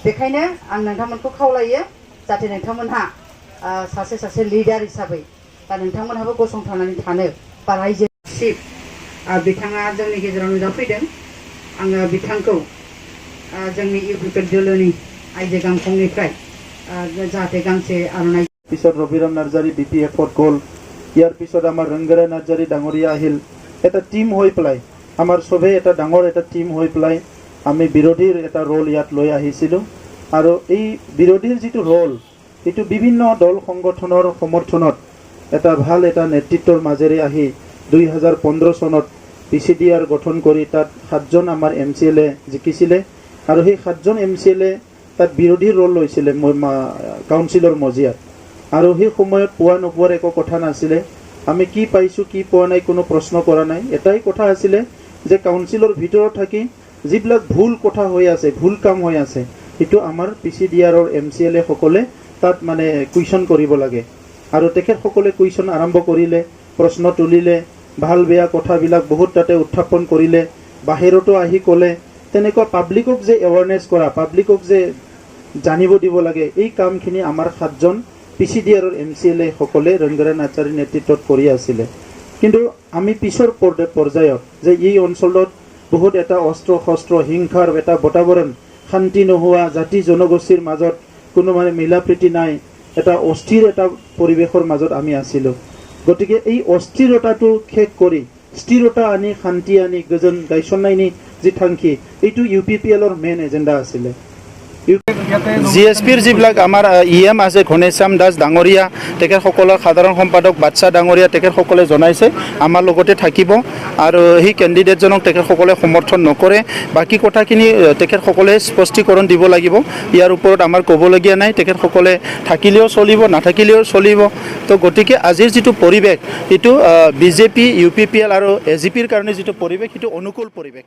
बेखायनो आं नोंथांमोनखौ खावलायो जाहाथे नोंथांमोनहा सासे लिडार हिसाबै दा नोंथांमोनहाबो गसंथानानै थानो बा रायजो सिफ बिथाङा जोंनि गेजेराव नुजाफैदों आङो बिथांखौ जोंनि इउपिपिएल दोलोनि आइजो गांखंनिफ्राय जाहाथे गांसे आर'नाइ পিছত ৰবিৰাম নাৰ্জাৰী BPF-ত গ'ল ইয়াৰ পিছত আমাৰ ৰংগৰা নাৰ্জাৰী ডাঙৰীয়া আহিল এটা টিম হৈ পেলাই আমাৰ সবে এটা ডাঙৰ এটা টিম হৈ পেলাই আমি বিৰোধীৰ এটা ৰোল ইয়াত লৈ আহিছিলোঁ আৰু এই বিৰোধীৰ যিটো ৰোল এইটো বিভিন্ন দল সংগঠনৰ সমৰ্থনত এটা ভাল এটা নেতৃত্বৰ মাজেৰে আহি 2015 চনত PCDR গঠন কৰি তাত 7জন আমাৰ MCLA জিকিছিলে আৰু সেই 7জন MCLA তাত বিৰোধীৰ ৰোল লৈছিলে কাউন্সিলৰ মজিয়াত আৰু সেই সময়ত পোৱা নোপোৱাৰ একো কথা নাছিলে আমি কি পাইছো কি পোৱা নাই কোনো প্ৰশ্ন কৰা নাই এটাই কথা আছিল যে কাউন্সিলৰ ভিতৰত থাকি যিবিলাক ভুল কথা হৈ আছে ভুল কাম হৈ আছে এটো আমাৰ PCDRৰ MCLA সকলে তাত মানে কুৱেশ্যন কৰিব লাগে আৰু তেখেত সকলে কুৱেশ্যন আৰম্ভ কৰিলে প্ৰশ্ন তুলিলে ভাল বেয়া কথাবিলাক বহুত তাতে উত্থাপন কৰিলে বাহিৰতো আহি ক'লে তেনেকুৱা পাব্লিকক যে এৱাৰনেছ কৰা পাব্লিকক যে জানিব দিব লাগে এই কামখিনি আমাৰ 7জন PCDRৰ MCLA সকলে ৰংগৰা নাৰ্জাৰী নেতৃত্বত কৰি আছিল কিন্তু আমি পিছৰ পৰ্যায়ত যে এই অঞ্চলত বহুত এটা অস্ত্ৰ শস্ত্ৰ হিংসাৰ এটা বটাবৰণ শান্তি নোহোৱা জাতি জনগোষ্ঠীৰ মাজত কোনো মানে মিলাপ্ৰীতি নাই এটা অস্থিৰ এটা পৰিৱেশৰ মাজত আমি আছিলোঁ গতিকে এই অস্থিৰতাটো শেষ কৰি স্থিৰতা আনি শান্তি আনি গজন গাইছনাইনি যি থাংকি এইটো UPPLৰ মেইন এজেন্ডা আছিল GSPৰ যিবিলাক আমাৰ EM আছে ঘনেশ্যাম দাস ডাঙৰীয়া তেখেতসকলৰ সাধাৰণ সম্পাদক বাচ্চা ডাঙৰীয়া তেখেতসকলে জনাইছে আমাৰ লগতে থাকিব আৰু সেই কেণ্ডিডেটজনক তেখেতসকলে সমৰ্থন নকৰে বাকি কথাখিনি তেখেতসকলে স্পষ্টীকৰণ দিব লাগিব ইয়াৰ ওপৰত আমাৰ ক'বলগীয়া নাই তেখেতসকলে থাকিলেও চলিব নাথাকিলেও চলিব তো গতিকে আজিৰ যিটো পৰিৱেশ এইটো BJP UPPL আৰু AGPৰ কাৰণে যিটো পৰিৱেশ সেইটো অনুকূল পৰিৱেশ